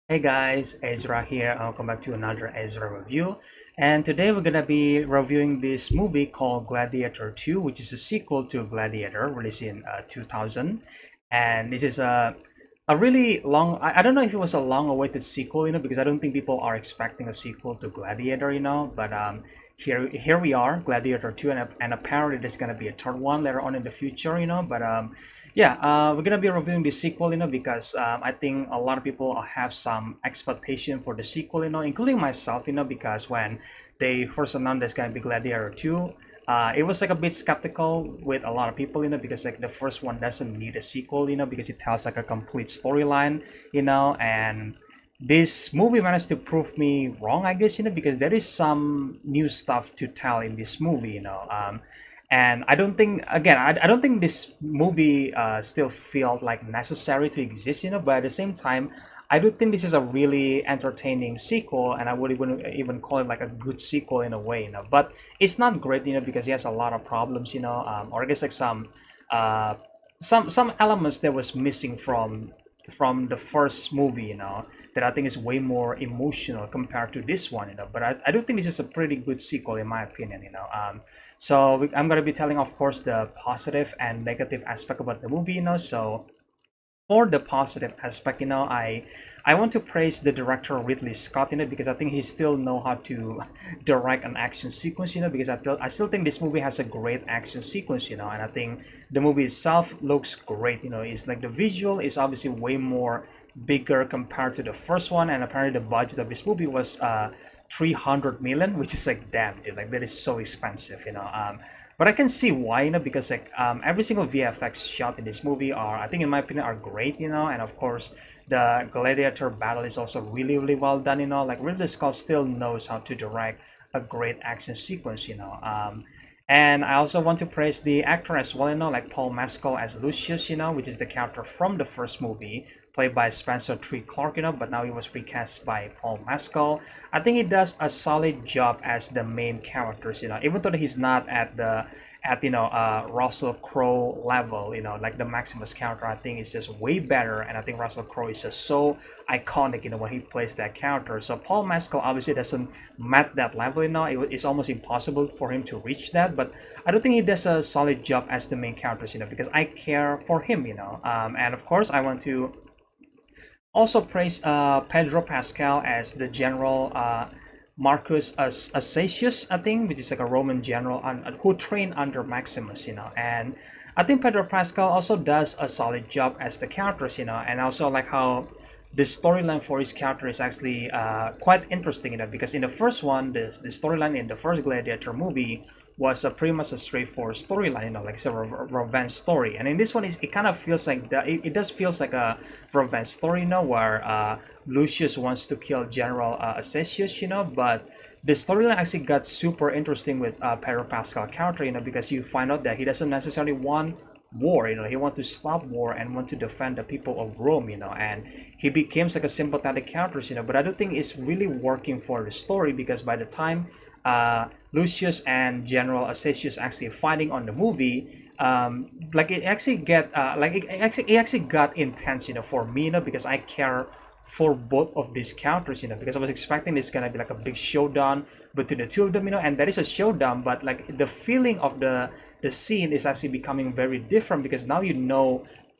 Hey guys, Ezra here. Welcome back to another Ezra review. And today we're gonna be reviewing this movie called Gladiator II, which is a sequel to Gladiator, released in 2000. And this is a really long. I don't know if it was a long-awaited sequel, because I don't think people are expecting a sequel to Gladiator, But here we are, Gladiator II, and apparently there's gonna be a third one later on in the future, But yeah, we're gonna be reviewing the sequel, because I think a lot of people have some expectation for the sequel, including myself, because when they first announced there's gonna be Gladiator 2, it was like a bit skeptical with a lot of people, because like the first one doesn't need a sequel, because it tells like a complete storyline, and this movie managed to prove me wrong, I guess, because there is some new stuff to tell in this movie, and I don't think, again, I don't think this movie still felt like necessary to exist, but at the same time, I do think this is a really entertaining sequel, and I would even call it like a good sequel in a way, but it's not great, because it has a lot of problems, or I guess like uh some elements that was missing from the first movie, that I think is way more emotional compared to this one, but I do think this is a pretty good sequel in my opinion, I'm going to be telling, of course, the positive and negative aspect about the movie, so for the positive aspect, I want to praise the director Ridley Scott, because I think he still know how to direct an action sequence, because I still think this movie has a great action sequence, and I think the movie itself looks great, it's like the visual is obviously way more bigger compared to the first one, and apparently the budget of this movie was 300 million, which is like, damn, dude, like that is so expensive, but I can see why, because like every single VFX shot in this movie are, I think in my opinion, are great, and of course the gladiator battle is also really really well done, like Ridley Scott still knows how to direct a great action sequence, and I also want to praise the actor as well, like Paul Mescal as Lucius, which is the character from the first movie, played by Spencer Tree Clark, but now he was recast by Paul Mescal. I think he does a solid job as the main characters, even though he's not at Russell Crowe level, like the Maximus character. I think it's just way better, and I think Russell Crowe is just so iconic, when he plays that character. So Paul Mescal obviously doesn't match that level, it's almost impossible for him to reach that. But I don't think he does a solid job as the main characters, because I care for him, and of course I want to also praise Pedro Pascal as the general, Marcus Acacius, I think, which is like a Roman general who trained under Maximus, and I think Pedro Pascal also does a solid job as the characters, and also like how the storyline for his character is actually quite interesting, because in the first one, the storyline in the first Gladiator movie was a pretty much a straightforward storyline, like it's a revenge story. And in this one, it kind of feels like it does feels like a revenge story, where Lucius wants to kill General Acesius, but the storyline actually got super interesting with Pedro Pascal character, because you find out that he doesn't necessarily want war, he wants to stop war and want to defend the people of Rome, and he becomes like a sympathetic character, but I don't think it's really working for the story, because by the time Lucius and General Acesius actually fighting on the movie, like it actually get it actually got intense, for me, because I care for both of these characters, because I was expecting this gonna be like a big showdown between the two of them, and there is a showdown, but like the feeling of the scene is actually becoming very different, because now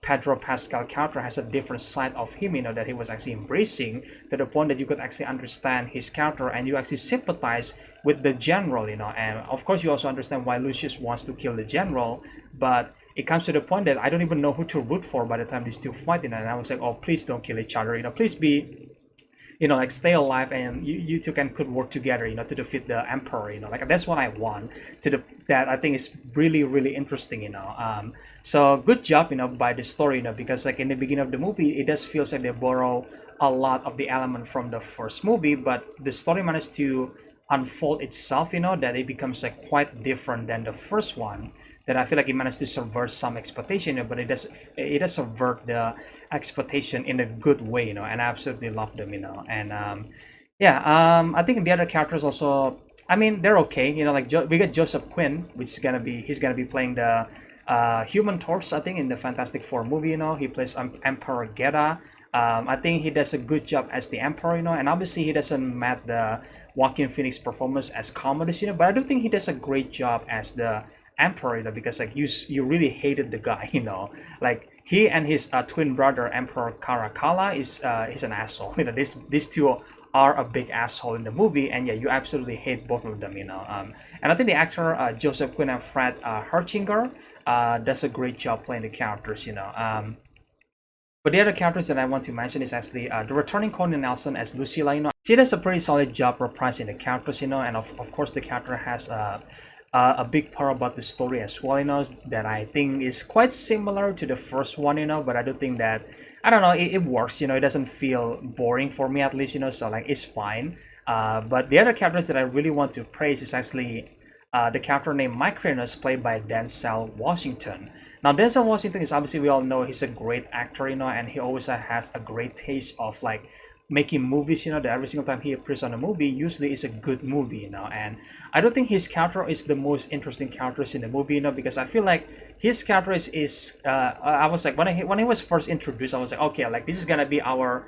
Pedro Pascal character has a different side of him, that he was actually embracing, to the point that you could actually understand his character and you actually sympathize with the general, and of course you also understand why Lucius wants to kill the general, but it comes to the point that I don't even know who to root for by the time these two fight, and I was like, oh, please don't kill each other, please be, like stay alive, and you two could work together, to defeat the emperor, like that's what I want that I think is really really interesting, so good job, by the story, because like in the beginning of the movie it does feels like they borrow a lot of the element from the first movie, but the story managed to unfold itself, that it becomes like quite different than the first one, that I feel like it managed to subvert some expectation, but it does subvert the expectation in a good way, and I absolutely love them, and yeah, I think the other characters also, I mean, they're okay, like we got Joseph Quinn, which is gonna be he's gonna be playing the Human Torch, I think, in the Fantastic Four movie, he plays Emperor Geta. I think he does a good job as the Emperor, and obviously he doesn't match the Joaquin Phoenix performance as Commodus, but I do think he does a great job as the Emperor, because like you really hated the guy, like he and his twin brother Emperor Caracalla is an asshole. These two are a big asshole in the movie, and yeah, you absolutely hate both of them, and I think the actor Joseph Quinn and Fred Herchinger does a great job playing the characters, but the other characters that I want to mention is actually the returning connienielsen as Lucilla. She does a pretty solid job reprising the characters, and of course the character has a big part about the story as well, that I think is quite similar to the first one, but I do think that, I don't know, it works, it doesn't feel boring for me at least, so like it's fine. But the other characters that I really want to praise is actually the character named Micrinus, played by Denzel Washington. Now, Denzel Washington is, obviously, we all know he's a great actor, and he always has a great taste of like making movies, that every single time he appears on a movie, usually is a good movie, and I don't think his character is the most interesting characters in the movie, because I feel like his character is I was like, when he was first introduced, I was like, okay, like this is gonna be our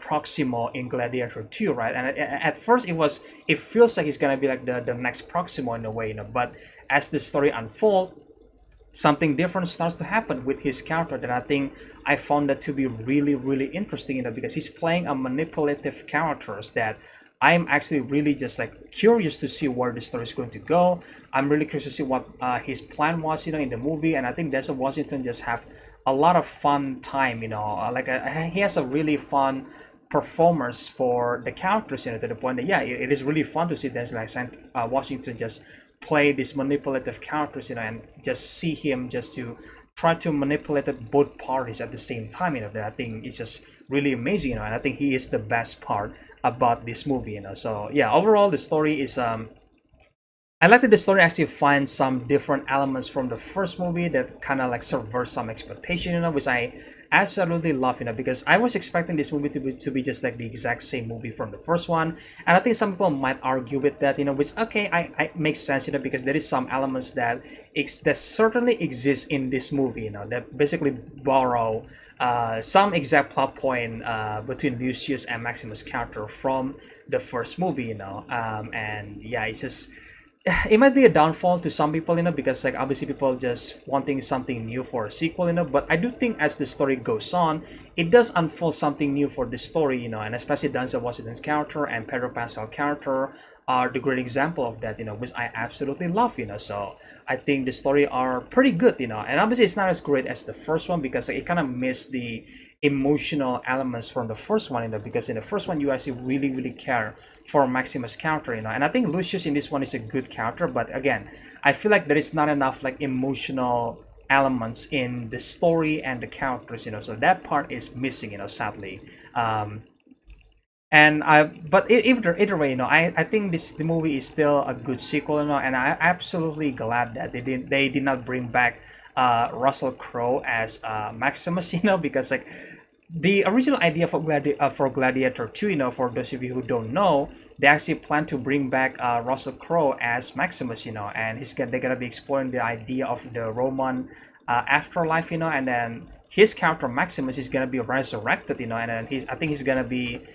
Proximo in Gladiator 2, right? And at first it feels like he's gonna be like the next Proximo in a way, but as the story unfolds, something different starts to happen with his character that I think I found that to be really, really interesting, because he's playing a manipulative characters that I'm actually really just like curious to see where the story is going to go. I'm really curious to see what his plan was, in the movie, and I think Denzel Washington just have a lot of fun time, he has a really fun performance for the characters, to the point that yeah, it is really fun to see Denzel Washington just play these manipulative characters, and just see him just to try to manipulate both parties at the same time, that I think is just really amazing, and I think he is the best part about this movie, so yeah, overall the story is I like that the story actually finds some different elements from the first movie that kind of like subvert some expectation, which I absolutely love, because I was expecting this movie to be just like the exact same movie from the first one, and I think some people might argue with that, which okay, I makes sense, because there is some elements that certainly exist in this movie, that basically borrow some exact plot point between Lucius and Maximus' character from the first movie, and yeah, it's just, it might be a downfall to some people, because like obviously people just wanting something new for a sequel, but I do think as the story goes on, it does unfold something new for the story, and especially Denzel Washington's character and pedropascal character are the great example of that, which I absolutely love, so I think the story are pretty good, and obviously it's not as great as the first one, because like, it kind of missed the emotional elements from the first one, because in the first one you actually really, really care for Maximus' character, and I think Lucius in this one is a good character, but again, I feel like there is not enough like emotional elements in the story and the characters, so that part is missing, sadly. And either way, I think the movie is still a good sequel, and I'm absolutely glad that they did not bring back Russell Crowe as Maximus, because like the original idea for Gladiator 2, for those of you who don't know, they actually plan to bring back Russell Crowe as Maximus, and they're gonna be exploring the idea of the Roman afterlife, and then his character Maximus is gonna be resurrected, and then I think he's gonna be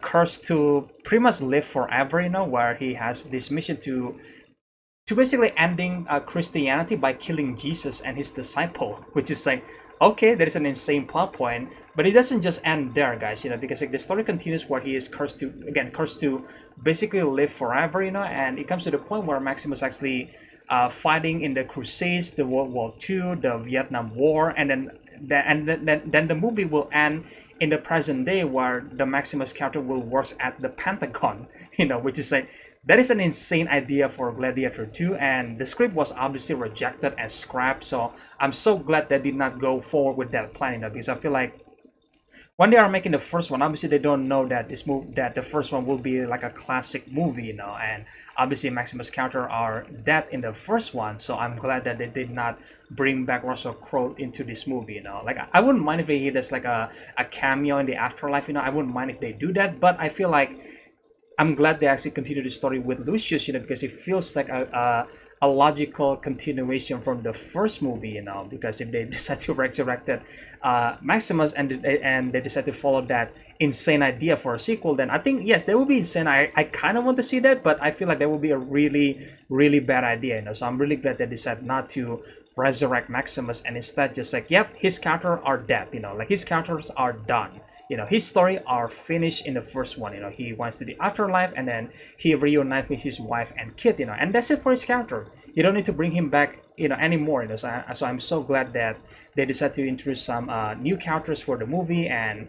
cursed to pretty much live forever, where he has this mission to basically ending Christianity by killing Jesus and his disciple, which is like, okay, that is an insane plot point, but it doesn't just end there, guys, because like the story continues where he is cursed to basically live forever, and it comes to the point where Maximus actually fighting in the Crusades, the World War II, the Vietnam War, and then the movie will end in the present day where the Maximus character will work at the Pentagon, which is like, that is an insane idea for Gladiator 2, and the script was obviously rejected and scrapped, so I'm so glad they did not go forward with that plan, because I feel like when they are making the first one, obviously they don't know that that the first one will be like a classic movie, and obviously Maximus' character are dead in the first one, so I'm glad that they did not bring back Russell Crowe into this movie, like I wouldn't mind if he does like a cameo in the afterlife, I wouldn't mind if they do that, but I feel like I'm glad they actually continue the story with Lucius, because it feels like a logical continuation from the first movie, because if they decide to resurrect it, Maximus, and they decide to follow that insane idea for a sequel, then I think yes, they will be insane. I kind of want to see that, but I feel like that would be a really really bad idea, So I'm really glad they decided not to resurrect Maximus and instead just like, yep, his characters are dead, like his characters are done. His story are finished in the first one. He wants to the afterlife, and then he reunites with his wife and kid. And that's it for his character. You don't need to bring him back, anymore. So I'm so glad that they decided to introduce some new characters for the movie and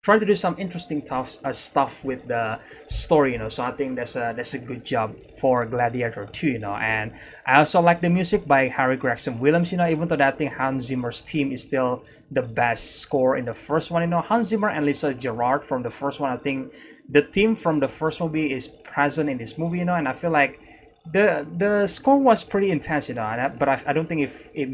try to do some interesting tough stuff with the story, So I think that's a good job for Gladiator 2, And I also like the music by Harry Gregson Williams, Even though I think Hans Zimmer's theme is still the best score in the first one, Hans Zimmer and Lisa Gerrard from the first one. I think the theme from the first movie is present in this movie, And I feel like the score was pretty intense, but I don't think if it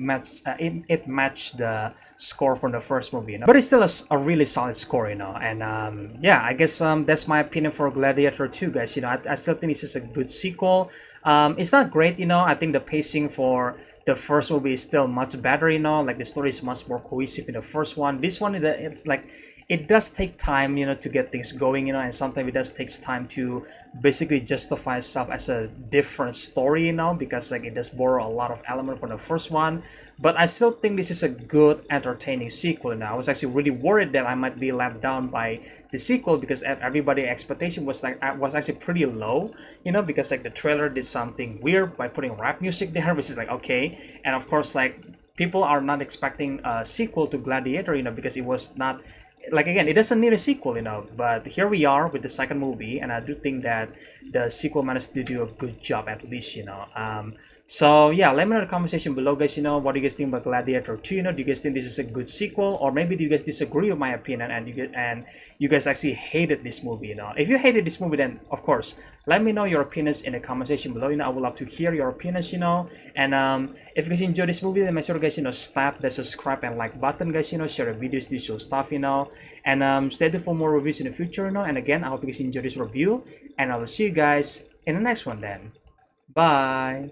matched the score from the first movie, But it's still a really solid score, And yeah, I guess that's my opinion for Gladiator 2, guys. I still think this is a good sequel. It's not great, I think the pacing for the first movie is still much better, Like the story is much more cohesive in the first one. This one, it's like it does take time, to get things going, and sometimes it does takes time to basically justify itself as a different story, because like it does borrow a lot of element from the first one. But I still think this is a good, entertaining sequel. I was actually really worried that I might be let down by the sequel because everybody's expectation was actually pretty low, because like the trailer did something weird by putting rap music there, which is like okay, and of course like people are not expecting a sequel to Gladiator, because it was not. Like again, it doesn't need a sequel, but here we are with the second movie, and I do think that the sequel managed to do a good job at least, So yeah, let me know in the comment section below, guys, what do you guys think about Gladiator 2, do you guys think this is a good sequel, or maybe do you guys disagree with my opinion and you guys actually hated this movie, If you hated this movie, then of course let me know your opinions in the comment section below, I would love to hear your opinions, and if you guys enjoyed this movie, then make sure guys, slap the subscribe and like button, guys, share the videos, do show stuff, and stay tuned for more reviews in the future, and again, I hope you guys enjoyed this review, and I will see you guys in the next one then. Bye.